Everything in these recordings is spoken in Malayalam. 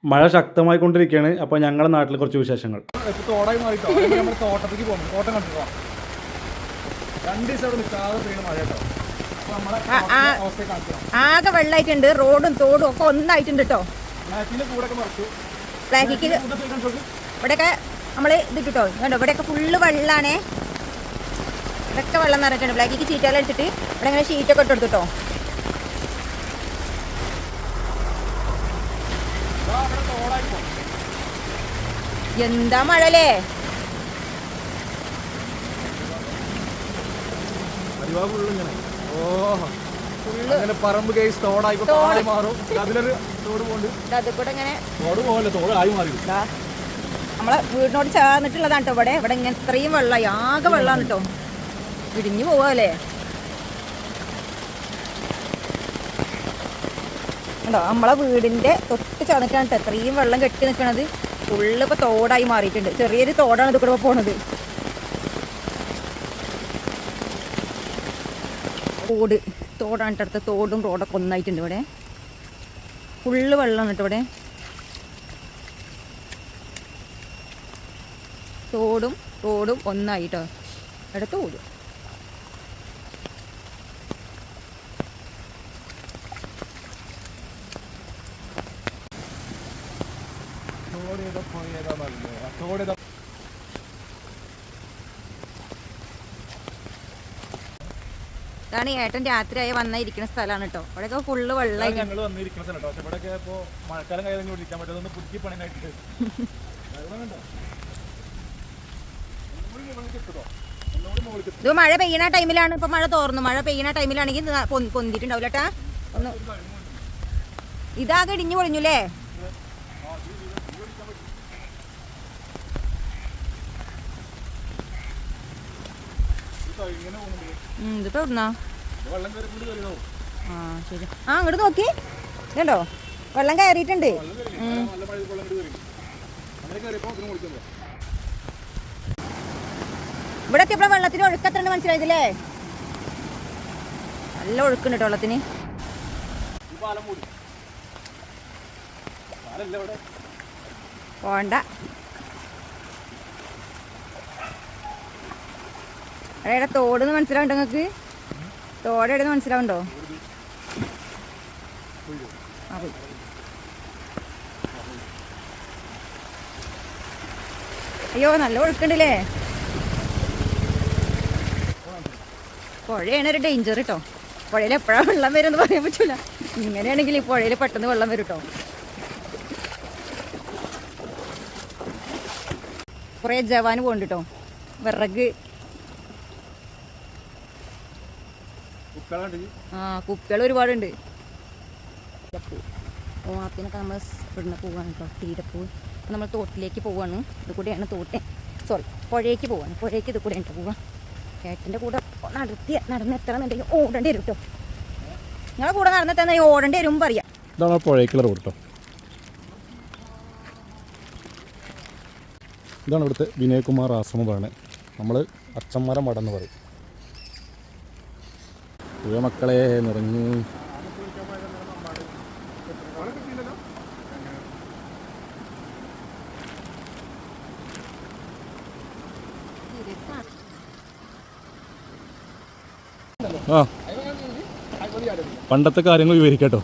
മഴ ശക്തമായിക്കൊണ്ടിരിക്കുകയാണ്. അപ്പോൾ ഞങ്ങളുടെ നാട്ടിൽ കുറച്ച് വിശേഷങ്ങൾ. തോടായി മാറിട്ടോ നമ്മുടെ തോട്ടത്തേക്ക് പോകുന്നു. തോട്ടം കണ്ടിട്ടോ 2 ദിവസം അവിടെ നിൽക്കാതെ പെയ്യുന്ന മഴ കേട്ടോ. ആകെ വെള്ളമായിട്ടുണ്ട്. റോഡും തോടും ഒക്കെ ഒന്നായിട്ടുണ്ട് കേട്ടോ. കൂടൊക്കെ മറിച്ചു. ബ്ലാക്കിക്ക് ഇവിടെയൊക്കെ നമ്മൾ ഇത് കിട്ടോ കണ്ടോ, ഇവിടെയൊക്കെ ഫുള്ള് വെള്ളമാണേ. ഇവിടെയൊക്കെ വെള്ളം നിറഞ്ഞിട്ടുണ്ട്. ബ്ലാക്കിക്ക് ചീറ്റെല്ലാം എടുത്തിട്ട് ഇവിടെ ഇങ്ങനെ ഷീറ്റൊക്കെ ഇട്ട് കൊടുത്തിട്ടോ. എന്താ മഴല്ലേ. പറമ്പ് കേസ് തോടായി മാറും. അതിലൊരു തോട് പോകുന്നുണ്ട്. അത് കൂടെ ഇങ്ങനെ തോട് പോകല്ലേ, തോടായി മാറി. നമ്മളെ വീടിനോട് ചേർന്നിട്ടുള്ളതാണ് കേട്ടോ. ഇവിടെ ഇങ്ങനെ ഇത്രയും വെള്ളമായി, ആകെ വെള്ളമാണ് കേട്ടോ. ഇടിഞ്ഞു പോവാല്ലേ കേട്ടോ. നമ്മളെ വീടിന്റെ തൊട്ട് ചേർന്നിട്ടാണ് കേട്ടോ ഇത്രയും വെള്ളം കെട്ടി നിൽക്കണത്. ഫുള്ള് ഇപ്പൊ തോടായി മാറിയിട്ടുണ്ട്. ചെറിയൊരു തോടാണ് ഇത് കൂടെ പോണത്. തോടാണ് കേട്ടോ. അടുത്ത തോടും റോഡൊക്കെ ഒന്നായിട്ടുണ്ട്. ഇവിടെ ഫുള്ള് വെള്ളമാണ് കേട്ടോ. ഇവിടെ തോടും റോഡും ഒന്നായിട്ടോ. ഇവിടെ തോടും ഇതാണ് ഏട്ടൻ രാത്രിയായി വന്നിരിക്കുന്ന സ്ഥലമാണ് കേട്ടോ. ഇവിടെയൊക്കെ ഫുള്ള് വെള്ളമായി. ഞങ്ങൾ വന്നിരിക്കുന്ന സ്ഥലം കേട്ടോ. ഇവിടെയൊക്കെ ഇപ്പോൾ മഴക്കാലം കഴിഞ്ഞ് വിളിക്കാൻ പറ്റും. പുതുക്കി പണിയായിട്ട് ഇത് മഴ പെയ്യണ ടൈമിലാണ്. ഇപ്പൊ മഴ തോർന്നു. മഴ പെയ്യണ ടൈമിലാണെങ്കിൽ പൊന്തിട്ടുണ്ടാവില്ല കേട്ടാ. ഒന്ന് ഇതാകെ ഇടിഞ്ഞു പൊളിഞ്ഞുല്ലേ. ഇതിപ്പോ എവിടുന്നാ? ആ ശരി. ആ അങ്ങോട്ട് നോക്കി കേട്ടോ, വെള്ളം കയറിയിട്ടുണ്ട്. ഇവിടെ എത്തിയപ്പോൾ വെള്ളത്തിന് ഒഴുക്കത്രണ്ട് മനസ്സിലായതല്ലേ. നല്ല ഒഴുക്കുണ്ട് കേട്ടോ വെള്ളത്തിന്. പോണ്ട. അവിടെ തോടെന്ന് മനസ്സിലാവുണ്ടോ നിങ്ങൾക്ക്? തോട് എവിടെന്ന് മനസ്സിലാവുണ്ടോ? അയ്യോ നല്ല ഒഴുക്കുണ്ടല്ലേ. പുഴയാണ് ഒരു ഡേഞ്ചർ കേട്ടോ. പുഴയിൽ എപ്പോഴാണ് വെള്ളം വരുമെന്ന് പറയാൻ പറ്റില്ല. ഇങ്ങനെയാണെങ്കിൽ ഈ പുഴയിൽ പെട്ടെന്ന് വെള്ളം വരും കേട്ടോ. കുറേ ജവാന് പോകുന്നുണ്ട് കേട്ടോ. വിറക് കുപ്പികൾ ഒരുപാടുണ്ട്. ഓണത്തിനൊക്കെ നമ്മൾ ഇവിടുന്ന് പോവാണ് കേട്ടോ. തീരപ്പൂ നമ്മൾ തോട്ടിലേക്ക് പോവാണ്. ഇത് കൂടെയാണ് പുഴയ്ക്ക് പോവാണ്. പുഴയ്ക്ക് ഇത് കൂടെയാണ് പോവാ. ഏട്ടൻ്റെ കൂടെ നടന്നെത്തണമെന്നുണ്ടെങ്കിൽ ഓടേണ്ടി വരും കേട്ടോ. നിങ്ങളെ കൂടെ നടന്നെത്താൻ ഓടേണ്ടി വരും പറയാം. ഇതാണ് പുഴയ്ക്കുള്ള റോഡ് കേട്ടോ. ഇതാണ് ഇവിടുത്തെ വിനയകുമാർ ആശ്രമം പറയുന്നത്. നമ്മൾ അച്ചന്മാര മടന്ന് പറയും. പുഴ മക്കളെ നിറഞ്ഞു. ആ പണ്ടത്തെ കാര്യങ്ങൾ വിവരിക്കട്ടോ.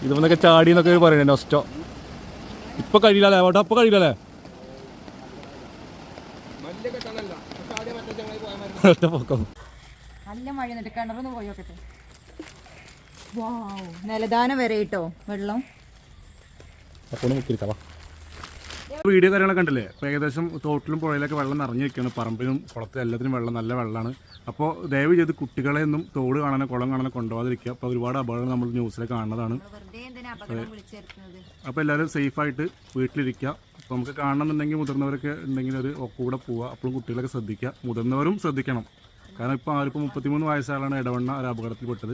ഇതൊന്നൊക്കെ ചാടി എന്നൊക്കെ പറയണേ. നൊസ്റ്റോ ഇപ്പൊ കഴിയില്ലല്ലേ അവിടെ. അപ്പൊ കഴിയില്ലല്ലേ. നല്ല മഴ എന്നിട്ട് കിണറൊന്ന് പോയി നോക്കട്ടെ. നിലദാനം വരെ കേട്ടോ വെള്ളം. വീഡിയോ കാര്യങ്ങളൊക്കെ ഉണ്ടല്ലേ. അപ്പോൾ ഏകദേശം തോട്ടിലും പുഴയിലൊക്കെ വെള്ളം നിറഞ്ഞിരിക്കുകയാണ്. പറമ്പിലും കുളത്തിലും എല്ലാത്തിനും വെള്ളം, നല്ല വെള്ളമാണ്. അപ്പോൾ ദയവ് ചെയ്ത് കുട്ടികളെ ഒന്നും തോട് കാണാനോ കുളം കാണാനോ കൊണ്ടുപോകാതിരിക്കുക. അപ്പോൾ ഒരുപാട് അപകടങ്ങൾ നമ്മൾ ന്യൂസിൽ കാണുന്നതാണ്. അപ്പോൾ എല്ലാവരും സേഫായിട്ട് വീട്ടിലിരിക്കുക. അപ്പോൾ നമുക്ക് കാണണമെന്നുണ്ടെങ്കിൽ മുതിർന്നവരൊക്കെ ഉണ്ടെങ്കിൽ ഒരു കൂടെ പോവുക. അപ്പോഴും കുട്ടികളൊക്കെ ശ്രദ്ധിക്കുക. മുതിർന്നവരും ശ്രദ്ധിക്കണം. കാരണം ഇപ്പോൾ ആരിപ്പോൾ 33 വയസ്സാണ് ഇടവണ്ണ ഒരു അപകടത്തിൽപ്പെട്ടത്.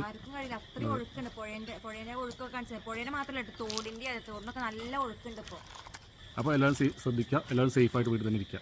അപ്പോൾ എല്ലാവരും ശ്രദ്ധിക്കുക. എല്ലാവരും സേഫായിട്ട് വീട്ടിൽ തന്നെ ഇരിക്കുക.